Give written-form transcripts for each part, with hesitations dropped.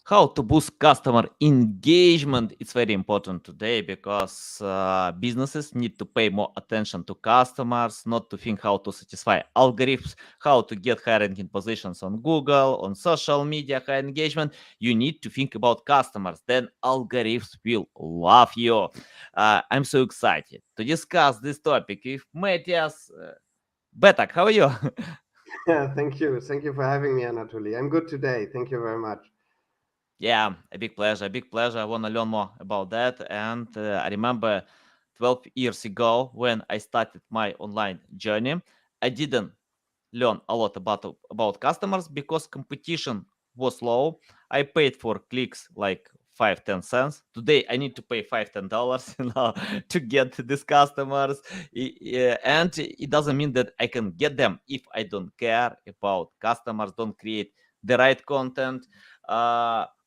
How to boost customer engagement? It's very important today because businesses need to pay more attention to customers, not to think how to satisfy algorithms, how to get high ranking positions on Google, on social media, high engagement. You need to think about customers, then algorithms will love you. I'm so excited to discuss this topic with Matthias Bettag. How are you? Yeah, thank you. Thank you for having me, Anatoly. I'm good today. Thank you very much. Yeah, a big pleasure. A big pleasure. I want to learn more about that. And I remember 12 years ago when I started my online journey, I didn't learn a lot about customers because competition was low. I paid for clicks like 5-10 cents. Today I need to pay $5-10 to get these customers. And it doesn't mean that I can get them if I don't care about customers, don't create the right content.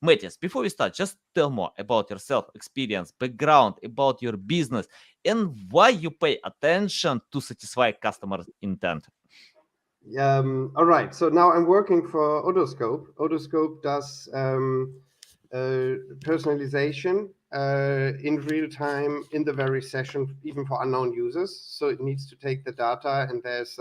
Matthias, before we start, just tell more about yourself, experience, background, about your business, and why you pay attention to satisfy customer intent. All right. So now I'm working for Odoscope. Odoscope does personalization in real time in the very session, even for unknown users. So it needs to take the data, and there's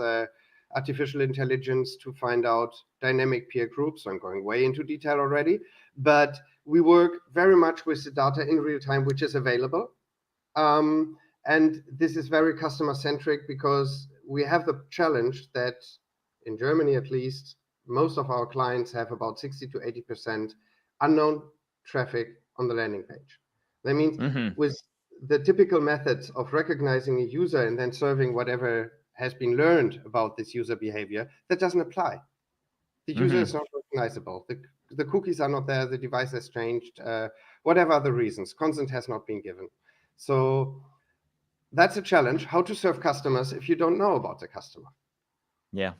artificial intelligence to find out dynamic peer groups. So I'm going way into detail already, but we work very much with the data in real time, which is available. And this is very customer centric because we have the challenge that in Germany, at least, most of our clients have about 60 to 80% unknown traffic on the landing page. That means Mm-hmm. with the typical methods of recognizing a user and then serving whatever has been learned about this user behavior, that doesn't apply. The user Mm-hmm. is not recognizable. The cookies are not there. The device has changed. Whatever the reasons, consent has not been given. So that's a challenge. How to serve customers if you don't know about the customer? Yeah.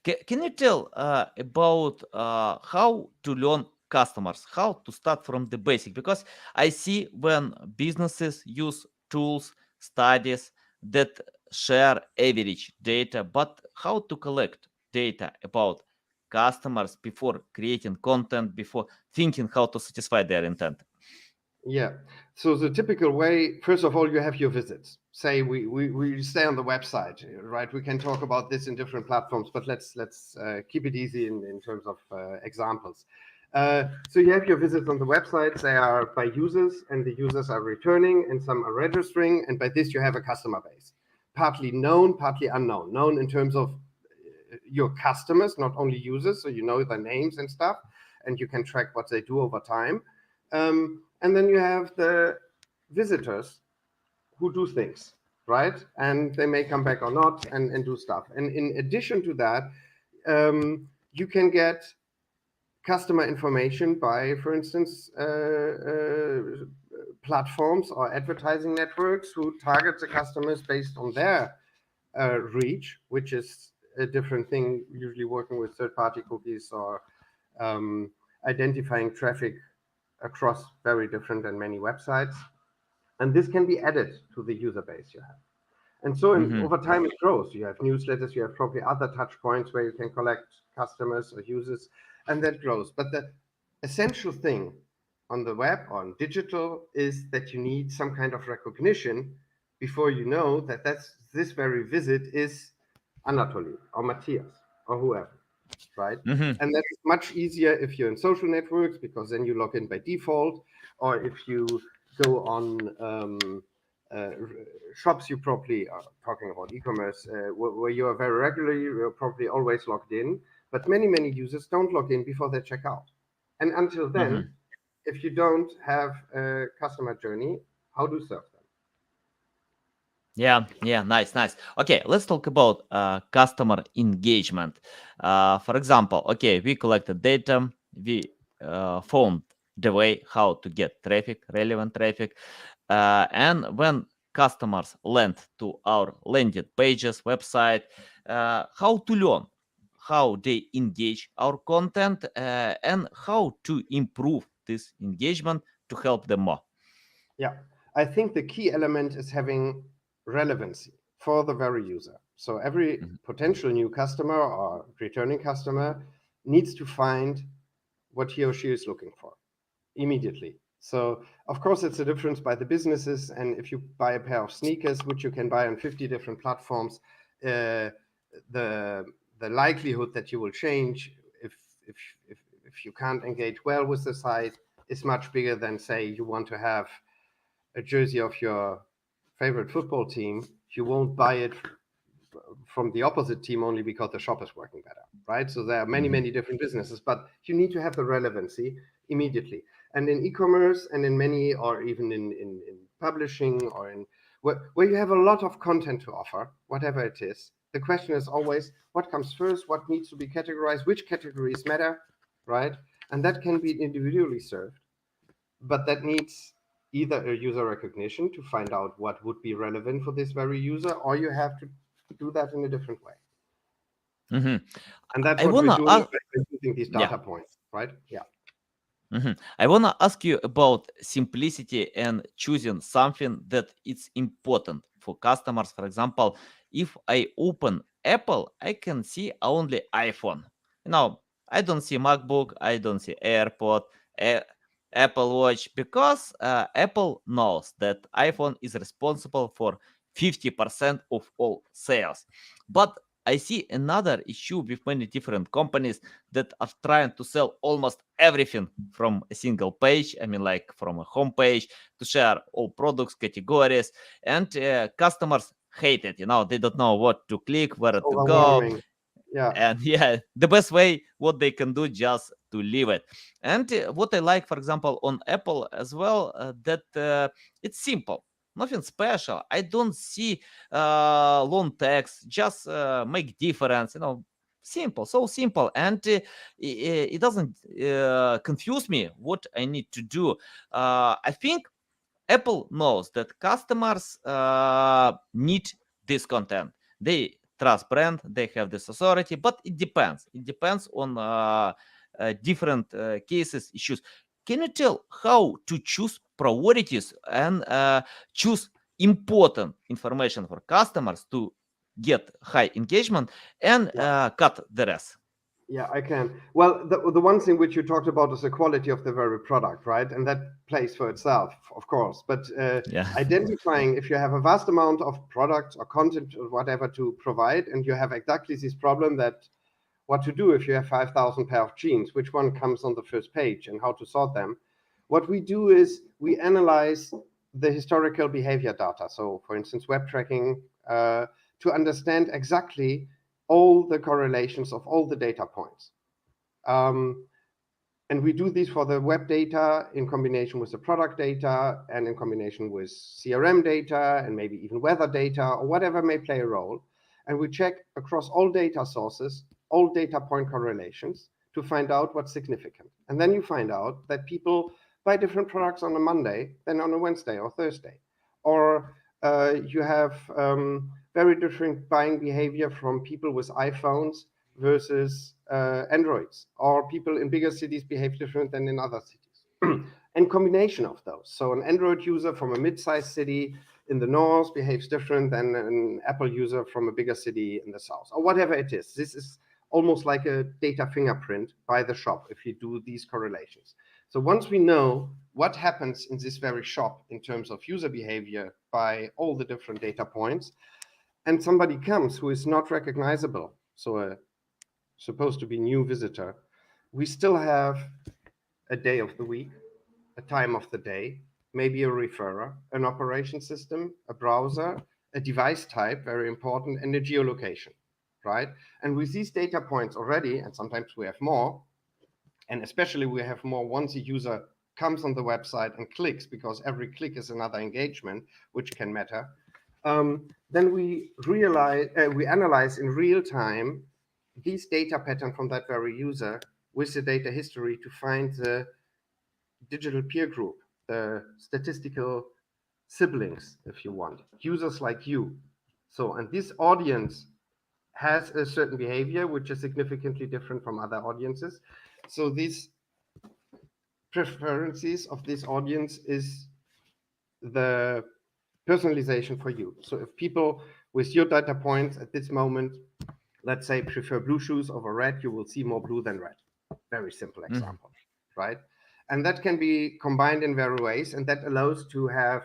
Can you tell about how to learn customers, how to start from the basic? Because I see when businesses use tools, studies that share average data, but how to collect data about customers before creating content, before thinking how to satisfy their intent. Yeah. So the typical way, first of all, you have your visits. Say we stay on the website, right? We can talk about this in different platforms, but let's keep it easy in terms of examples. So you have your visits on the website. They are by users, and the users are returning, and some are registering, and by this you have a customer base, partly known, partly unknown. Known in terms of your customers, not only users, so you know their names and stuff, and you can track what they do over time. And then you have the visitors who do things, right? And they may come back or not and do stuff. And in addition to that, you can get customer information by, for instance, platforms or advertising networks who target the customers based on their reach, which is a different thing, usually working with third-party cookies or um, identifying traffic across very different and many websites. And this can be added to the user base you have. And so Mm-hmm. over time it grows. You have newsletters, you have probably other touch points where you can collect customers or users, and that grows. But the essential thing on the web, on digital, is that you need some kind of recognition before you know that this very visit is Anatoly or Matthias or whoever, right? Mm-hmm. And that's much easier if you're in social networks because then you log in by default, or if you go on uh, shops, you probably are talking about e-commerce, where you are very regularly, you're probably always logged in. But many users don't log in before they check out. And until then, Mm-hmm. if you don't have a customer journey, how to serve them? Yeah, yeah, nice, nice. Okay, let's talk about customer engagement. For example, okay, we collected data, we found the way how to get traffic, relevant traffic, and when customers land to our landing pages, website, how to learn how they engage our content and how to improve this engagement to help them more. Yeah, I think the key element is having relevancy for the very user. So every Mhm. potential new customer or returning customer needs to find what he or she is looking for immediately. So of course it's a difference by the businesses, and if you buy a pair of sneakers, which you can buy on 50 different platforms, uh, the the likelihood that you will change if if if you can't engage well with the site is much bigger than, say, you want to have a jersey of your favorite football team. You won't buy it from the opposite team only because the shop is working better, right? So there are many, Mhm. many different businesses, but you need to have the relevancy immediately. And in e-commerce and in many, or even in publishing, or in where you have a lot of content to offer, whatever it is, the question is always what comes first, what needs to be categorized, which categories matter, right? And that can be individually served, but that needs either a user recognition to find out what would be relevant for this very user, or you have to do that in a different way. Mhm. And that's I what we're wanna doing ask, by using these yeah. data points, right? Yeah. I wanna ask you about simplicity and choosing something that it's important for customers. For example, if I open Apple, I can see only iPhone. I don't see MacBook, I don't see AirPod, A- Apple Watch, because Apple knows that iPhone is responsible for 50% of all sales. But I see another issue with many different companies that are trying to sell almost everything from a single page. I mean, like from a home page to share all products, categories, and customers hate it. They don't know what to click, where It's to go, overwhelming. Yeah. and yeah, the best way what they can do just to leave it. And what I like, for example, on Apple as well, that it's simple, nothing special. I don't see long text, just make difference, simple, so simple. And it doesn't confuse me what I need to do. I think Apple knows that customers need this content. They trust brand, they have this authority, but it depends. It depends on different cases, issues. Can you tell how to choose priorities and choose important information for customers to get high engagement and Yeah. cut the rest? Yeah, I can. Well, the one thing which you talked about is the quality of the very product, right? And that plays for itself, of course. But Yeah. identifying if you have a vast amount of product or content or whatever to provide, and you have exactly this problem that what to do if you have 5,000 pair of jeans, which one comes on the first page and how to sort them. What we do is we analyze the historical behavior data. So, for instance, web tracking, to understand exactly all the correlations of all the data points. Um, and we do this for the web data in combination with the product data and in combination with CRM data and maybe even weather data or whatever may play a role. And we check across all data sources, all data point correlations to find out what's significant. And then you find out that people buy different products on a Monday than on a Wednesday or Thursday. Or you have very different buying behavior from people with iPhones versus Androids, or people in bigger cities behave different than in other cities. And combination of those. So an Android user from a mid-sized city in the north behaves different than an Apple user from a bigger city in the south, or whatever it is. This is almost like a data fingerprint by the shop if you do these correlations. So once we know what happens in this very shop in terms of user behavior by all the different data points, and somebody comes who is not recognizable, so a supposed to be new visitor, we still have a day of the week, a time of the day, maybe a referrer, an operation system, a browser, a device type, very important, and a geolocation, right? And with these data points already, and sometimes we have more, and especially we have more once a user comes on the website and clicks, because every click is another engagement, which can matter. Then we analyze in real time these data pattern from that very user with the data history to find the digital peer group, the statistical siblings, if you want, users like you. So, and this audience has a certain behavior which is significantly different from other audiences. So these preferences of this audience is the personalization for you. So if people with your data points at this moment, let's say, prefer blue shoes over red, you will see more blue than red. Very simple Mhm. example. right? And that can be combined in various ways, and that allows to have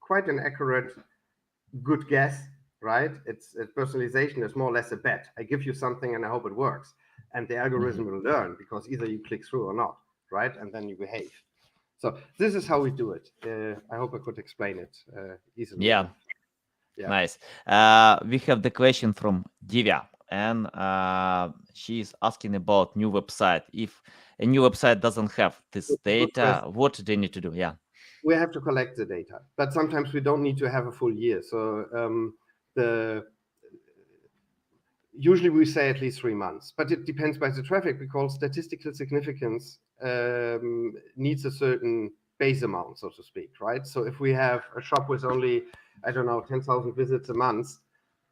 quite an accurate, good guess, right? Personalization is more or less a bet. I give you something and I hope it works, and the Mhm. algorithm will learn because either you click through or not, right? And then you behave. So this is how we do it. I hope I could explain it easily Yeah, enough. Yeah. nice. We have the question from Divya, and she's asking about new website. If a new website doesn't have this Good data, question. what do they need to do? Yeah. We have to collect the data, but sometimes we don't need to have a full year. So the usually we say at least 3 months, but it depends by the traffic because statistical significance needs a certain base amount, so to speak, right? So if we have a shop with only, I don't know, 10,000 visits a month,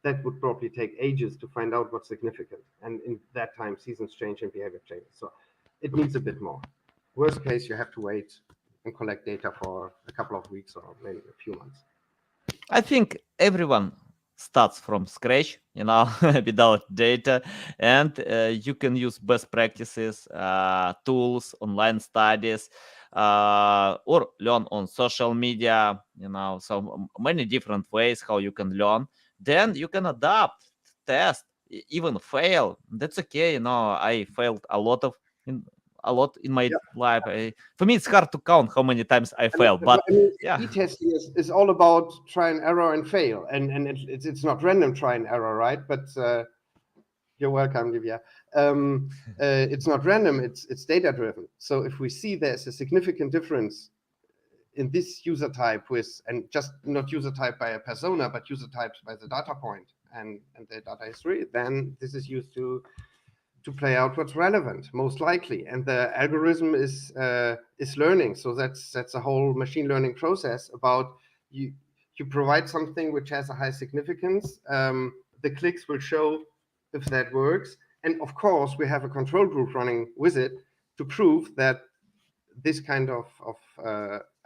that would probably take ages to find out what's significant. And in that time, seasons change and behavior changes. So it needs a bit more. Worst case, you have to wait and collect data for a couple of weeks or maybe a few months. I think everyone starts from scratch, without data, and you can use best practices, tools, online studies, or learn on social media. So many different ways how you can learn. Then you can adapt, test, even fail. That's okay. I failed in a lot in my Yeah. life. For me, it's hard to count how many times I And failed, but I mean, yeah. A/B testing is all about try and error and fail, and it's not random try and error, right? But you're welcome, Livia. It's not random; it's data driven. So if we see there's a significant difference in this user type with, and just not user type by a persona, but user types by the data point and the data history, then this is used to play out what's relevant, most likely. And the algorithm is learning. So that's a whole machine learning process about you. You provide something which has a high significance. The clicks will show if that works. And of course, we have a control group running with it to prove that this kind of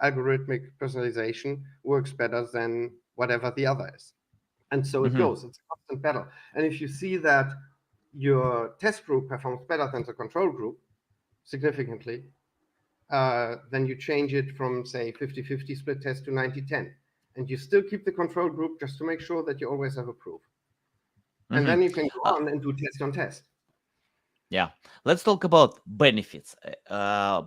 algorithmic personalization works better than whatever the other is. And so it Mhm. goes. It's a constant battle. And if you see that your test group performs better than the control group significantly, then you change it from, say, 50-50 split test to 90-10. And you still keep the control group just to make sure that you always have a proof. And Mhm. then you can go Uh, on and do test on test. Yeah, let's talk about benefits.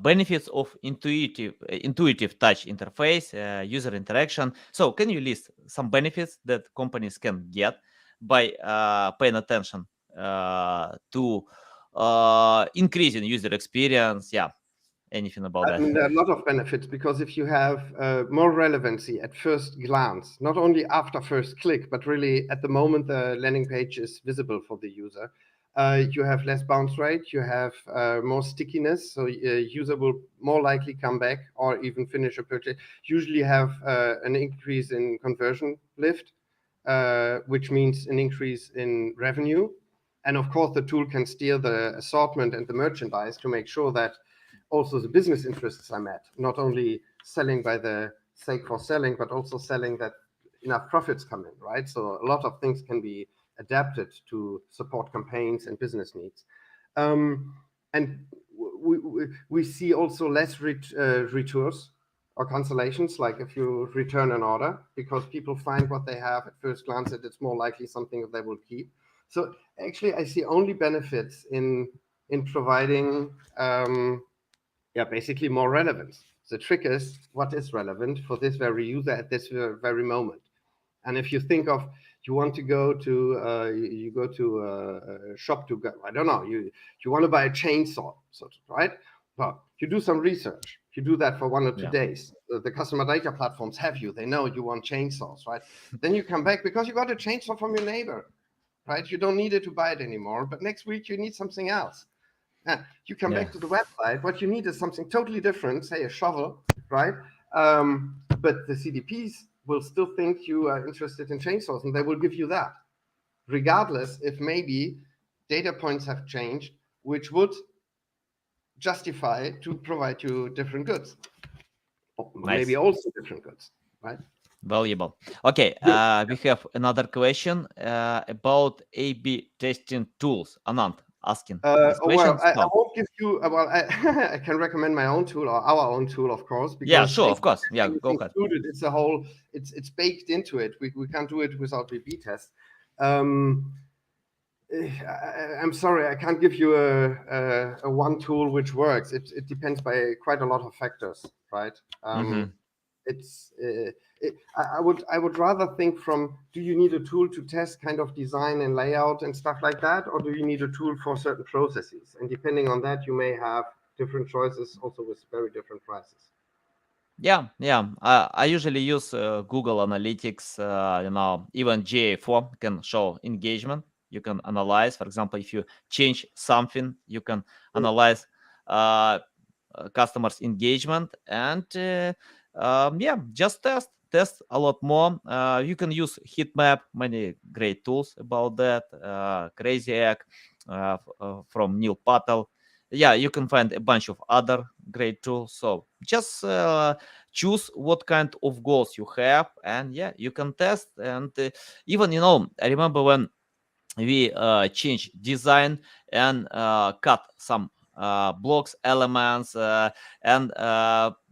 Benefits of intuitive touch interface, user interaction. So, can you list some benefits that companies can get by paying attention to increasing user experience? Yeah, anything about I that? mean, there are a lot of benefits because if you have more relevancy at first glance, not only after first click, but really at the moment the landing page is visible for the user, you have less bounce rate, you have more stickiness, so user will more likely come back or even finish a purchase. Usually have an increase in conversion lift, which means an increase in revenue. And of course, the tool can steer the assortment and the merchandise to make sure that also the business interests are met, not only selling by the sake for selling, but also selling that enough profits come in, right? So a lot of things can be adapted to support campaigns and business needs. And we see also less returns or cancellations, like if you return an order, because people find what they have at first glance that it's more likely something that they will keep. So actually, I see only benefits in providing basically more relevance. The trick is what is relevant for this very user at this very moment. And if you think of you want to go to you go to a shop to go, I don't know, you want to buy a chainsaw, right? Well, you do some research. You do that for 1 or 2 Yeah. days. The customer data platforms have you. They know you want chainsaws, right? Then you come back because you got a chainsaw from your neighbor, right? You don't need it to buy it anymore. But next week you need something else. You come Yeah. back to the website. What you need is something totally different, say a shovel, right? But the CDPs will still think you are interested in chainsaws, and they will give you that, regardless if maybe data points have changed, which would justify to provide you different goods, or maybe Nice. also different goods, right? Valuable. Okay, Good. we have another question about A/B testing tools. Anand, asking these Well, questions? I No. won't give you. Well, I can recommend my own tool or our own tool, of course, Yeah, because sure, of course. Yeah, everything go is ahead. included. It's a whole. It's baked into it. We can't do it without B test. Um, I'm sorry, I can't give you a one tool which works. It depends by quite a lot of factors, right? Mm-hmm. It's I would rather think from, do you need a tool to test kind of design and layout and stuff like that, or do you need a tool for certain processes? And depending on that, you may have different choices, also with very different prices. Yeah, yeah. I usually use Google Analytics. Even GA4 can show engagement. You can analyze, for example, if you change something, you can Mm. analyze uh, customers' engagement and yeah, just test a lot more. You can use heat map, many great tools about that. Crazy Egg from Neil Patel. Yeah, you can find a bunch of other great tools. So just choose what kind of goals you have, and yeah, you can test. And even I remember when we change design and cut some blocks elements, and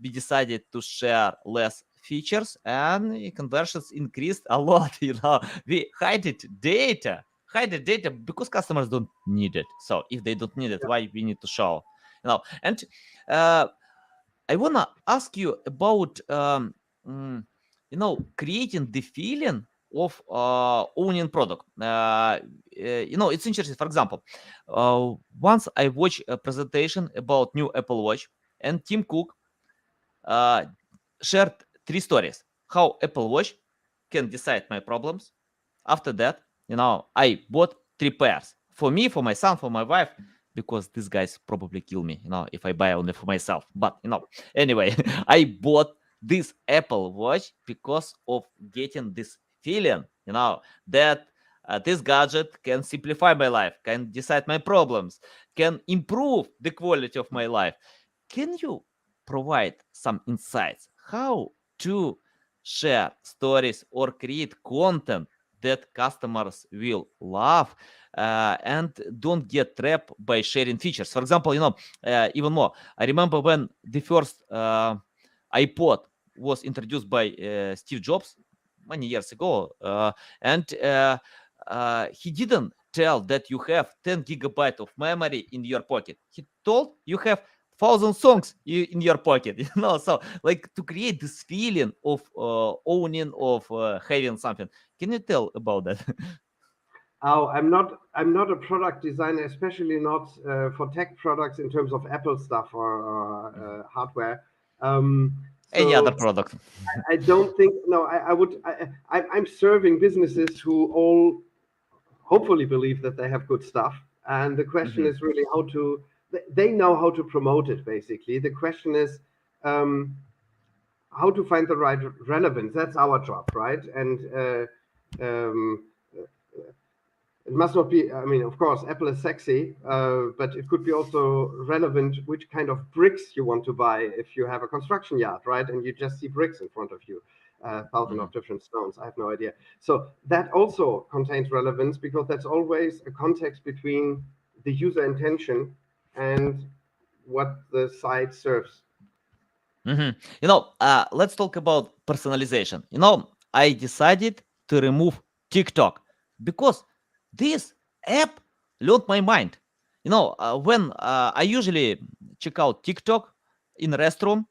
we decided to share less features, and the conversions increased a lot. We hide the data because customers don't need it. So if they don't need it, why we need to show? And uh, I wanna ask you about creating the feeling of owning product. It's interesting. For example, once I watched a presentation about new Apple Watch, and Tim Cook uh, shared three stories: how Apple Watch can decide my problems. After that, I bought three pairs for me, for my son, for my wife, because these guys probably kill me, if I buy only for myself. But anyway, I bought this Apple Watch because of getting this feeling, that this gadget can simplify my life, can decide my problems, can improve the quality of my life. Can you provide some insights how to share stories or create content that customers will love, and don't get trapped by sharing features? For example, even more, I remember when the first iPod was introduced by Steve Jobs many years ago, and he didn't tell that you have 10 gigabyte of memory in your pocket. He told you have thousand songs in your pocket. So like to create this feeling of owning, of having something. Can you tell about that? Oh, I'm not a product designer, especially not for tech products in terms of Apple stuff or hardware. Any other So product? I don't think, no. I would. I'm serving businesses who all hopefully believe that they have good stuff, and the question Hmm. is really how to. They know how to promote it. Basically, the question is um, how to find the right relevance. That's our job, right? And um, it must not be, I mean, of course, Apple is sexy, but it could be also relevant which kind of bricks you want to buy if you have a construction yard, right? And you just see bricks in front of you, a thousand Hmm. of different stones. I have no idea. So that also contains relevance because that's always a context between the user intention and what the site serves. Hmm. Let's talk about personalization. I decided to remove TikTok because this app learned my mind. When I usually check out TikTok in restroom,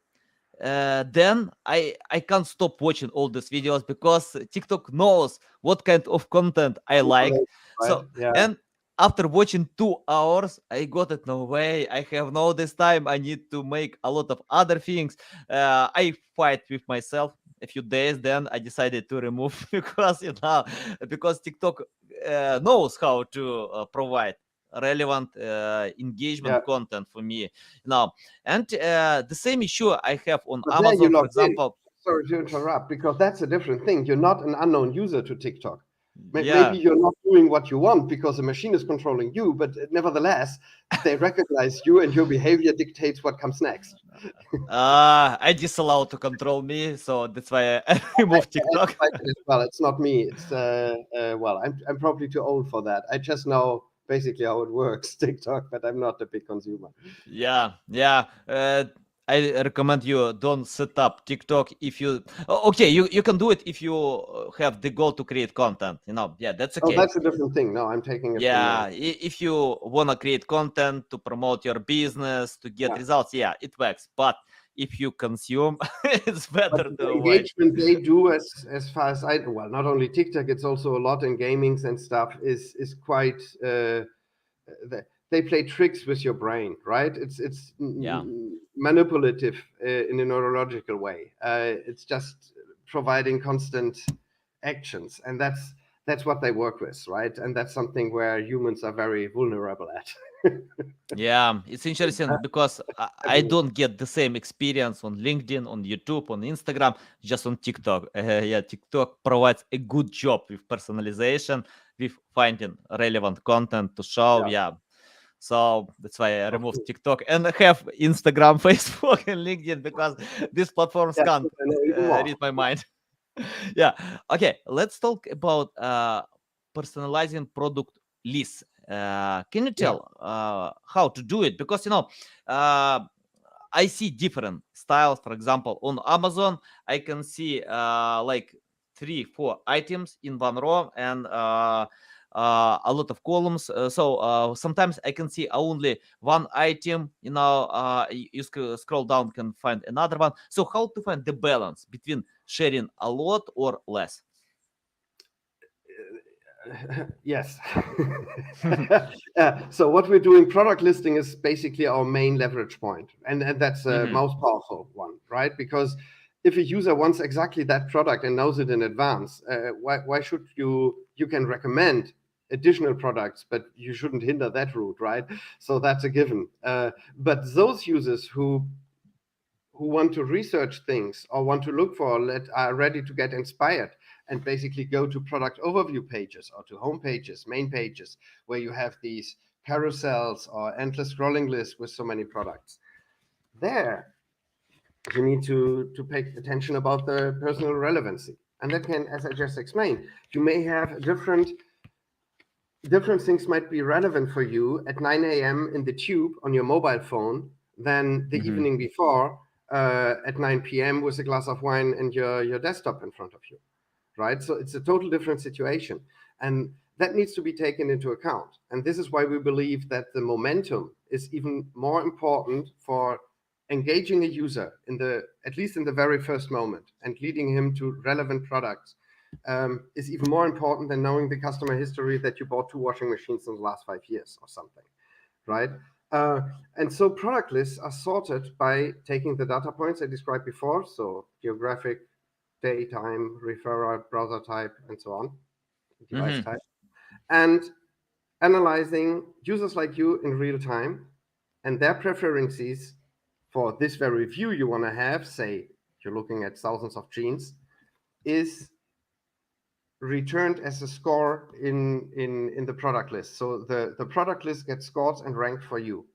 then I can't stop watching all these videos because TikTok knows what kind of content I like. Right? So Yeah. and after watching 2 hours, I got it. No way, I have no this time. I need to make a lot of other things. I fight with myself a few days. Then I decided to remove because TikTok knows how to provide relevant engagement Yeah. content for me now. And the same issue I have on But there you Amazon, for logged in. example. Sorry to interrupt, because that's a different thing. You're not an unknown user to TikTok. Maybe Yeah. you're not doing what you want because the machine is controlling you, but nevertheless, they recognize you and your behavior dictates what comes next. I disallow to control me, so that's why I remove I TikTok. tried it as well. It's not me. It's well, I'm probably too old for that. I just know basically how it works, TikTok, but I'm not a big consumer. Yeah, yeah. I recommend you don't set up TikTok if you. Okay, you can do it if you have the goal to create content. Yeah, that's Oh, okay. that's a different thing. No, I'm taking it from Yeah, if you wanna create content to promote your business to get yeah. results, yeah, it works. But if you consume, it's But better to the avoid. engagement they do, as far as I well, not only TikTok, it's also a lot in gamings and stuff. Is quite. They play tricks with your brain, right? It's Yeah. manipulative in a neurological way. It's just providing constant actions, and that's what they work with, right? And that's something where humans are very vulnerable at. Yeah, it's interesting because I Definitely. don't get the same experience on LinkedIn, on YouTube, on Instagram, just on TikTok. Yeah, TikTok provides a good job with personalization, with finding relevant content to show. Yeah, Yeah, so that's why I of removed course. TikTok and I have Instagram, Facebook, and LinkedIn because these platforms Yeah, can't I know even more. read my mind. Yeah. Okay. Let's talk about personalizing product lists. Can you Yeah. tell how to do it? Because uh, I see different styles. For example, on Amazon, I can see like 3, 4 items in one row and a lot of columns. So sometimes I can see only one item. You scroll down, can find another one. So how to find the balance between sharing a lot or less? Yes. So what we're doing, product listing is basically our main leverage point, and that's the Hmm. most powerful one, right? Because if a user wants exactly that product and knows it in advance, why should you can recommend additional products, but you shouldn't hinder that route, right? So that's a given. But those users who want to research things or want to look for are ready to get inspired and basically go to product overview pages or to home pages, main pages, where you have these carousels or endless scrolling lists with so many products. There, you need to pay attention about the personal relevancy. And that can, as I just explained, you may have different things might be relevant for you at 9 a.m. in the tube on your mobile phone than the Hmm. evening before at 9 p.m. with a glass of wine and your desktop in front of you, right? So it's a total different situation. And that needs to be taken into account. And this is why we believe that the momentum is even more important for engaging a user in the at least in the very first moment and leading him to relevant products is even more important than knowing the customer history that you bought 2 washing machines in the last 5 years or something, right? Uh, and so product lists are sorted by taking the data points I described before, so geographic, day, time, referrer, browser type, and so on, device Hmm. type, and analyzing users like you in real time and their preferences for this very view you want to have, say you're looking at thousands of genes, is returned as a score in the product list. So the product list gets scored and ranked for you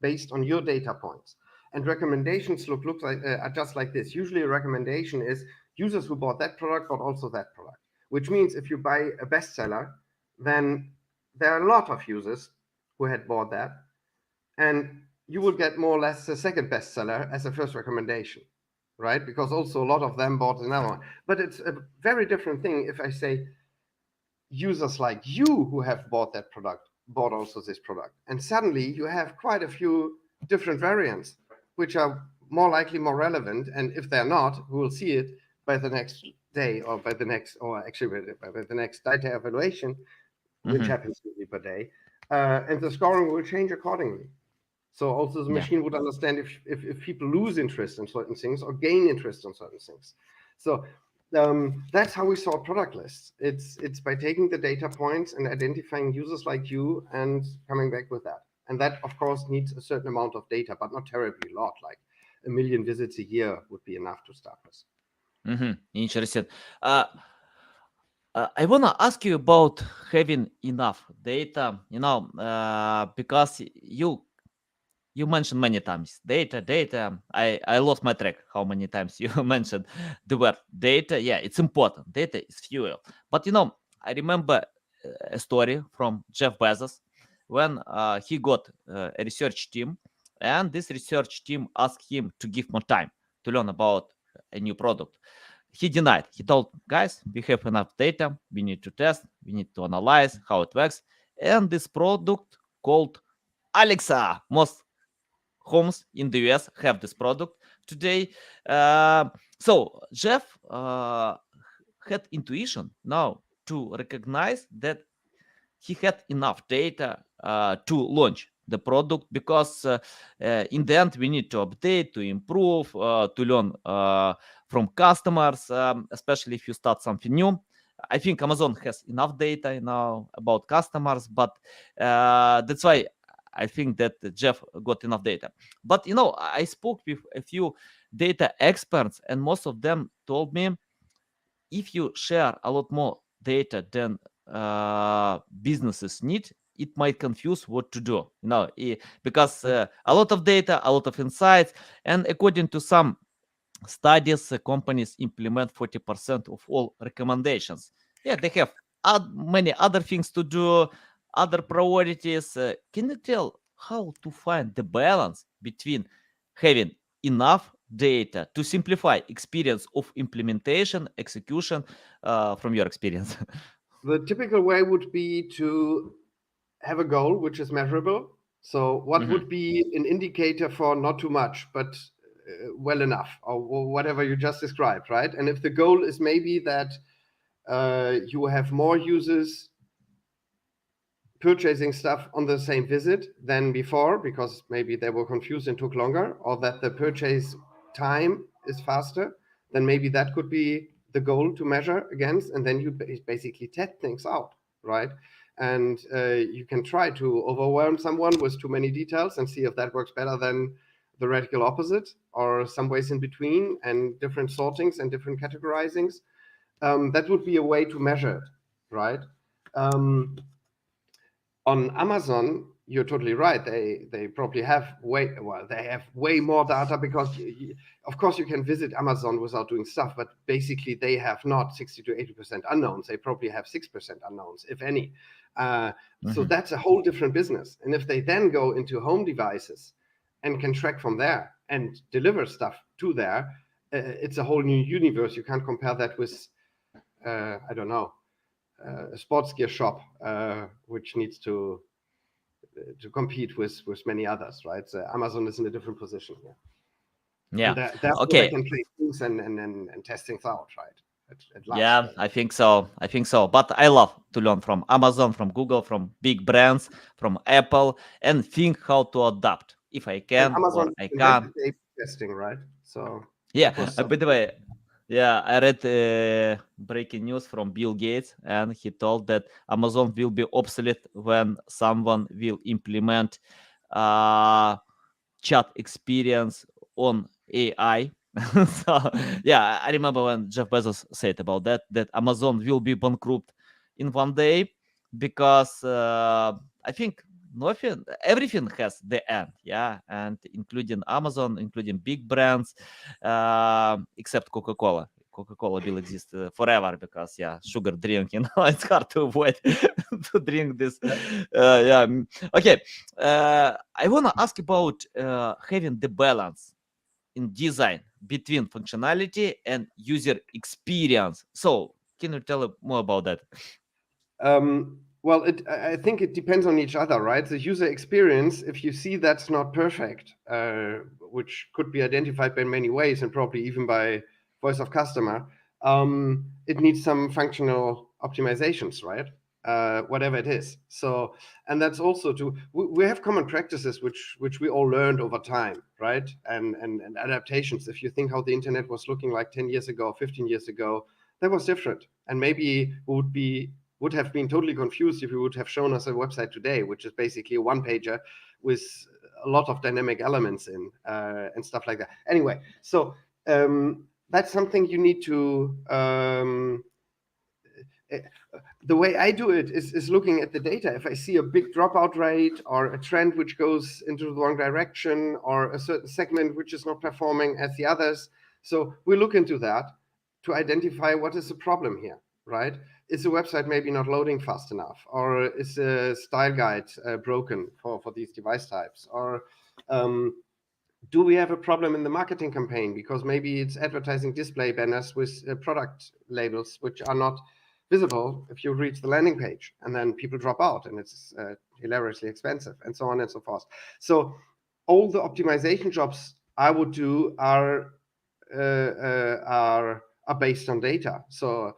based on your data points. And recommendations look like are just like this. Usually a recommendation is users who bought that product bought also that product, which means if you buy a bestseller, then there are a lot of users who had bought that, and you will get more or less a second bestseller as a first recommendation, right? Because also a lot of them bought another one. But it's a very different thing if I say users like you who have bought that product bought also this product. And suddenly you have quite a few different variants, which are more likely more relevant. And if they're not, we will see it by the next day or by the next, or actually by the next data evaluation, which Hmm. happens to be per day. And the scoring will change accordingly. So also the Yeah. machine would understand if people lose interest in certain things or gain interest in certain things. So that's how we sort product lists. It's by taking the data points and identifying users like you and coming back with that. And that of course needs a certain amount of data, but not terribly a lot. Like 1 million visits a year would be enough to start with. Interesting. Uh, I wanna ask you about having enough data. Because you mentioned many times data. I lost my track how many times you mentioned the word data. Yeah, it's important. Data is fuel. But I remember a story from Jeff Bezos when he got a research team, and this research team asked him to give more time to learn about a new product. He denied. He told, guys, we have enough data. We need to test. We need to analyze how it works. And this product called Alexa. Most homes in the US have this product today. Uh, so Jeff had intuition now to recognize that he had enough data to launch the product, because in the end we need to update, to improve, to learn from customers, especially if you start something new. I think Amazon has enough data now about customers, but that's why I think that Jeff got enough data. But I spoke with a few data experts, and most of them told me, if you share a lot more data than businesses need, it might confuse what to do. Because a lot of data, a lot of insights, and according to some studies, companies implement 40% of all recommendations. Yeah, they have many other things to do, other priorities. Can you tell how to find the balance between having enough data to simplify experience of implementation, execution, from your experience? The typical way would be to have a goal which is measurable. So, what Mhm. would be an indicator for not too much, but well enough, or whatever you just described, right? And if the goal is maybe that you have more users purchasing stuff on the same visit than before because maybe they were confused and took longer, or that the purchase time is faster, then maybe that could be the goal to measure against. And then you basically test things out, right? And you can try to overwhelm someone with too many details and see if that works better than the radical opposite, or some ways in between, and different sortings and different categorizings. That would be a way to measure it, right? Um, on Amazon, you're totally right. They probably have way more data, because of course you can visit Amazon without doing stuff, but basically they have not 60 to 80% unknowns. They probably have 6% unknowns, if any. So Mhm. that's a whole different business. And if they then go into home devices and can track from there and deliver stuff to there, it's a whole new universe. You can't compare that with I don't know, a sports gear shop, which needs to compete with many others, right? So Amazon is in a different position here, and Yeah. therefore they Okay. can play things and test things out, right? At large Yeah, scale. I think so. I think so. But I love to learn from Amazon, from Google, from big brands, from Apple, and think how to adapt if I And can Amazon or I invented can. A/B testing, right? So Yeah. that was By the something. way, yeah, I read breaking news from Bill Gates, and he told that Amazon will be obsolete when someone will implement uh, chat experience on AI. So yeah, I remember when Jeff Bezos said about that Amazon will be bankrupt in one day, because I think nothing, everything has the end, yeah, and including Amazon, including big brands, except Coca-Cola. Coca-Cola will exist forever, because yeah, sugar drink, it's hard to avoid to drink this. Yeah. Okay. I want to ask about having the balance in design between functionality and user experience. So, can you tell more about that? Well, I think it depends on each other, right? The user experience, if you see that's not perfect, which could be identified by many ways and probably even by voice of customer, it needs some functional optimizations, right? Whatever it is. So, and that's also we have common practices which we all learned over time, right? And adaptations. If you think how the internet was looking like 10 years ago, 15 years ago, that was different. And maybe would have been totally confused if you would have shown us a website today, which is basically a one pager with a lot of dynamic elements in and stuff like that. Anyway, so that's something you need to. Eh, the way I do it is looking at the data. If I see a big dropout rate or a trend which goes into the wrong direction, or a certain segment which is not performing as the others, so we look into that to identify what is the problem here, right? is the website maybe not loading fast enough, or is the style guide broken for these device types, or do we have a problem in the marketing campaign because maybe it's advertising display banners with product labels which are not visible if you reach the landing page, and then people drop out and it's hilariously expensive, and so on and so forth. So all the optimization jobs I would do are based on data. So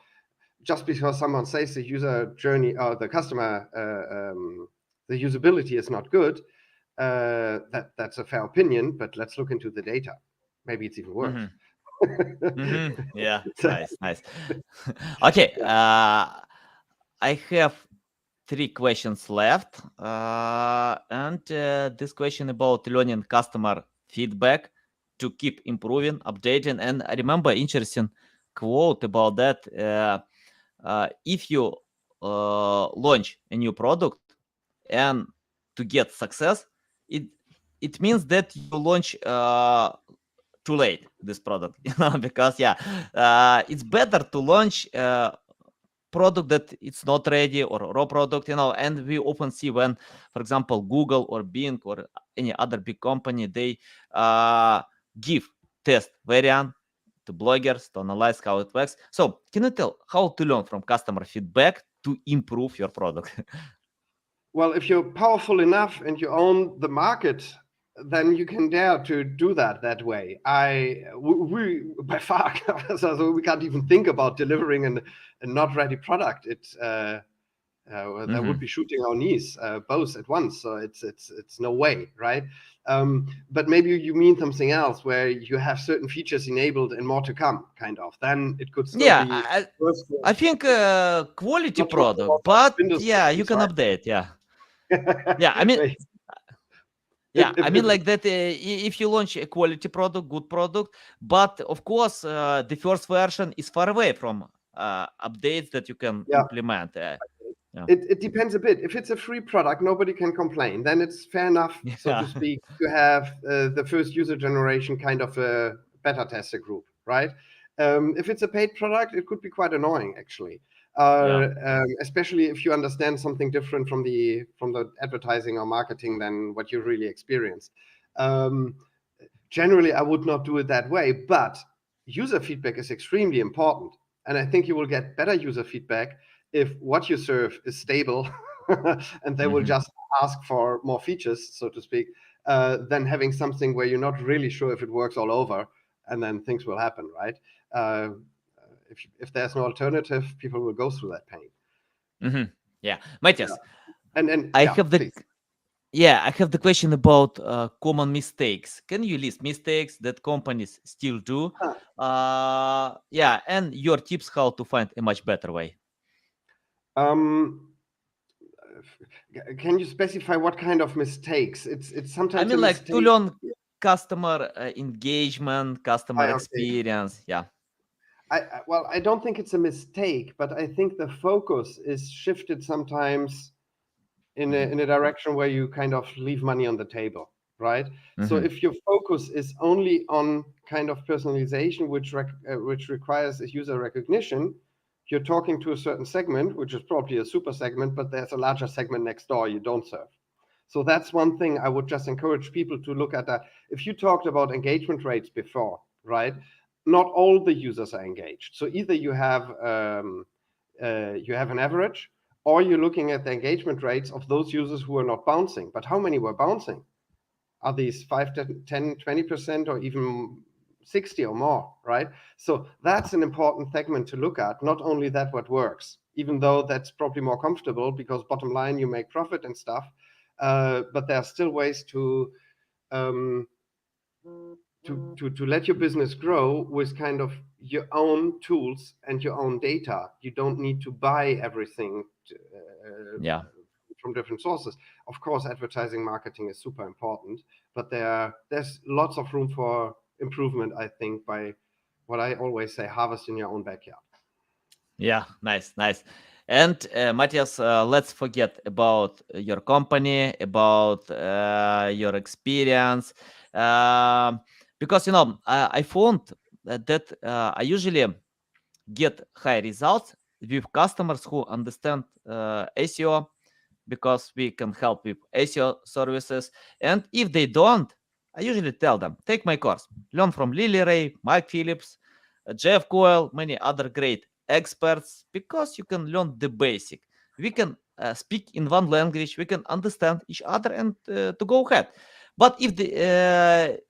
just because someone says the user journey or the customer the usability is not good, that's a fair opinion, but let's look into the data. Maybe it's even worse. Mm-hmm. Mm-hmm. Yeah, So, nice, nice. Okay, yeah. I have three questions left, and this question about learning customer feedback to keep improving, updating, and I remember interesting quote about that. If you launch a new product and to get success, it it means that you launch too late this product, because yeah, it's better to launch product that it's not ready or raw product, and we often see when, for example, Google or Bing or any other big company, they give test variant to bloggers to analyze how it works. So can you tell how to learn from customer feedback to improve your product? Well, if you're powerful enough and you own the market, then you can dare to do that way. We by far, so we can't even think about delivering a not ready product. That would be Hmm. shooting our knees both at once. So it's no way, right? But maybe you mean something else where you have certain features enabled and more to come, kind of. Then it could still Yeah, be worth I think quality not talking product, about but Windows yeah, you settings, can right? update. Yeah, yeah. I mean, Wait, yeah, I mean if like that. If you launch a quality product, good product, but of course, the first version is far away from updates that you can yeah, implement. Yeah, it depends a bit. If it's a free product, nobody can complain. Then it's fair enough, so to yeah, speak, to have the first user generation kind of a beta tester group, right? If it's a paid product, it could be quite annoying, actually, yeah. especially if you understand something different from the advertising or marketing than what you really experience. Um, Generally, I would not do it that way, but user feedback is extremely important. And I think you will get better user feedback if what you serve is stable and they will Hmm. just ask for more features, so to speak, than having something where you're not really sure if it works all over, and then things will happen, right? Uh, if there's no alternative, people will go through that pain. Hmm. Yeah, Yeah. Matthias, And I yeah, have the please. yeah, I have the question about common mistakes. Can you list mistakes that companies still do? Huh. Yeah, and your tips how to find a much better way. Um, can you specify what kind of mistakes? It's I sometimes a mean, like to mistake. learn customer engagement, customer Okay. experience. Yeah. Well, I don't think it's a mistake, but I think the focus is shifted sometimes Hmm. in a direction where you kind of leave money on the table, right? So Hmm. if your focus is only on kind of personalization, which requires a user recognition, you're talking to a certain segment, which is probably a super segment, but there's a larger segment next door you don't serve. So that's one thing I would just encourage people to look at that. If you talked about engagement rates before, right? Not all the users are engaged. So either you have an average, or you're looking at the engagement rates of those users who are not bouncing. But how many were bouncing? Are these 5, 10, 20%, or even 60 or more, right? So that's an important segment to look at. Not only that, what works, even though that's probably more comfortable because bottom line, you make profit and stuff. But there are still ways um, to let your business grow with kind of your own tools and your own data. You don't need to buy everything Yeah. from different sources. Of course, advertising marketing is super important, but there's lots of room for improvement, I think, by what I always say, harvest in your own backyard. Yeah, nice, nice. And Matthias, let's forget about your company, about your experience, um, because I found that I usually get high results with customers who understand SEO, because we can help with SEO services. And if they don't, I usually tell them, take my course, learn from Lily Ray, Mike Phillips, Jeff Coyle, many other great experts, because you can learn the basic. We can speak in one language, we can understand each other, and to go ahead. But if the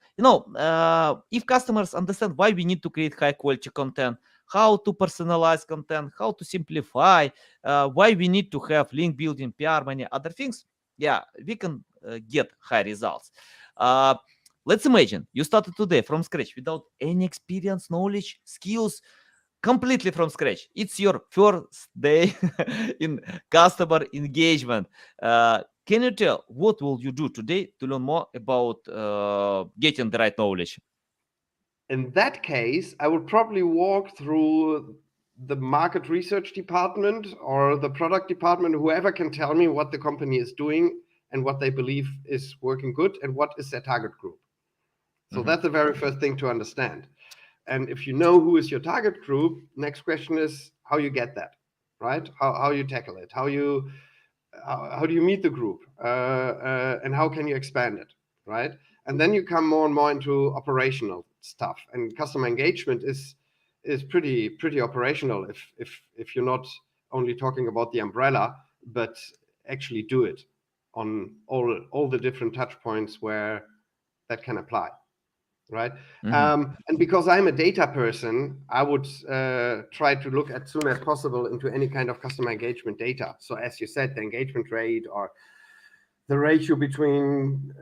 if customers understand why we need to create high quality content, how to personalize content, how to simplify, why we need to have link building, PR, many other things, yeah, we can get high results. Uh, let's imagine you started today from scratch without any experience, knowledge, skills, completely from scratch. It's your first day in customer engagement. Can you tell what will you do today to learn more about getting the right knowledge? In that case, I would probably walk through the market research department or the product department, whoever can tell me what the company is doing and what they believe is working good and what is their target group. So Mhm. that's the very first thing to understand. And if you know who is your target group, next question is how you get that, right? How you tackle it, how do you meet the group, and how can you expand it, right? And then you come more and more into operational stuff. And customer engagement is pretty operational if you're not only talking about the umbrella, but actually do it on all the different touch points where that can apply, right? Mhm. And because I'm a data person, I would try to look as soon as possible into any kind of customer engagement data. So as you said, the engagement rate or the ratio between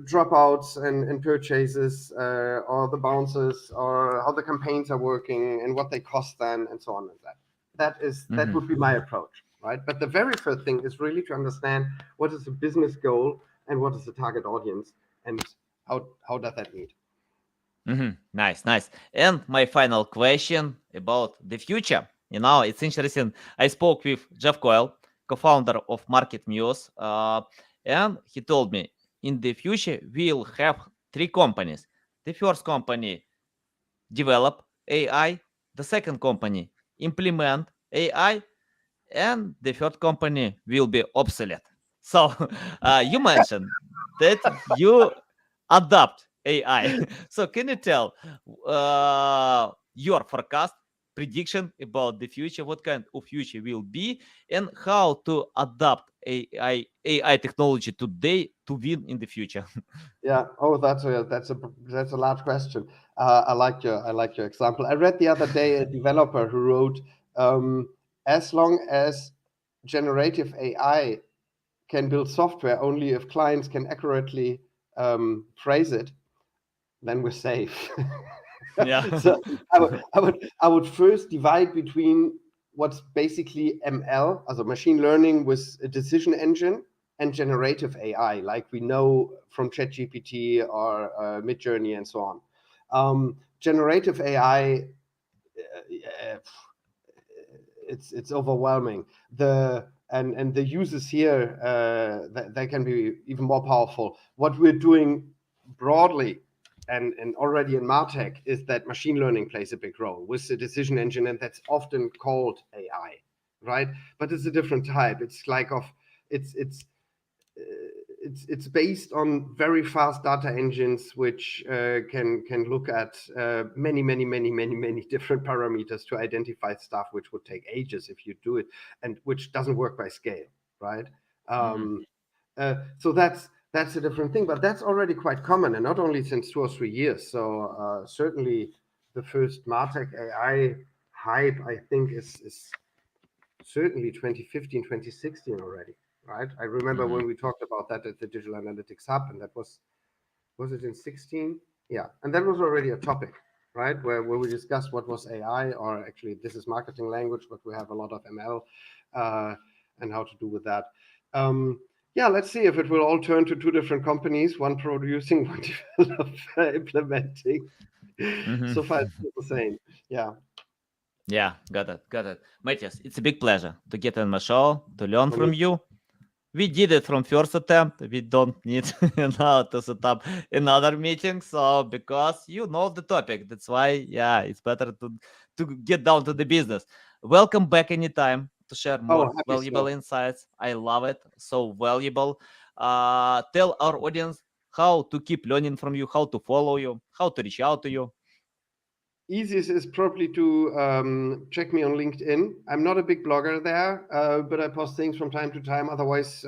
dropouts and purchases, or the bounces, or how the campaigns are working and what they cost then, and so on and that. That Mhm. would be my approach, right? But the very first thing is really to understand what is the business goal and what is the target audience, and how does that meet. Nice, nice. And my final question about the future. It's interesting. I spoke with Jeff Coyle, co-founder of Market News, and he told me in the future we'll have three companies. The first company develop AI, the second company implement AI, and the third company will be obsolete. So you mentioned that you adapt AI. So can you tell your forecast prediction about the future, what kind of future will be, and how to adapt AI technology today to win in the future? Yeah. Oh, that's a large question. I like your example. I read the other day a developer who wrote, um, as long as generative AI can build software only if clients can accurately phrase it, then we're safe. Yeah. So I would first divide between what's basically ML, also machine learning with a decision engine, and generative AI, like we know from ChatGPT or Midjourney and so on. Generative AI, uh, it's overwhelming. And the uses here, they can be even more powerful. What we're doing broadly and already in Martech is that machine learning plays a big role with the decision engine, and that's often called AI, right? But it's a different type. It's it's based on very fast data engines which can look at many different parameters to identify stuff which would take ages if you do it, and which doesn't work by scale, right? Mhm. um, so that's a different thing, but that's already quite common, and not only since 2 or 3 years. So certainly the first Martech AI hype, I think, is certainly 2015, 2016 already, right? I remember Mhm. when we talked about that at the Digital Analytics Hub, and that was it in 16? Yeah, and that was already a topic, right? Where we discussed what was AI, or actually this is marketing language, but we have a lot of ML, and how to do with that. Yeah, let's see if it will all turn to two different companies, one producing, one implementing. Mhm. So far, it's still the same. Yeah. Yeah, got it, got it. Matthias, it's a big pleasure to get on my show, to learn For me from you. we did it from first attempt. We don't need now to set up another meeting. So because you know the topic, that's why yeah, it's better to get down to the business. Welcome back anytime to share Oh, more happy valuable so. insights. I love it. So valuable. Tell our audience how to keep learning from you, how to follow you, how to reach out to you. Easiest is probably to check me on LinkedIn. I'm not a big blogger there, but I post things from time to time. Otherwise,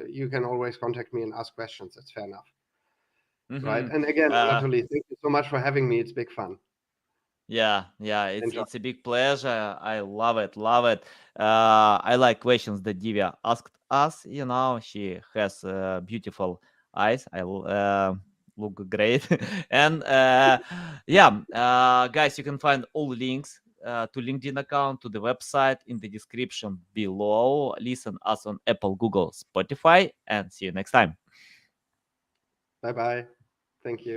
you can always contact me and ask questions. That's fair enough, right? Mm-hmm. And again, Uh, Anatoly, thank you so much for having me. It's big fun. yeah, Enjoy. it's a big pleasure. I love it, love it. I like questions that Divya asked us. You know, she has beautiful eyes. Look great, and yeah, guys, you can find all links to LinkedIn account to the website in the description below. Listen us on Apple, Google, Spotify, and see you next time. Bye bye. Thank you.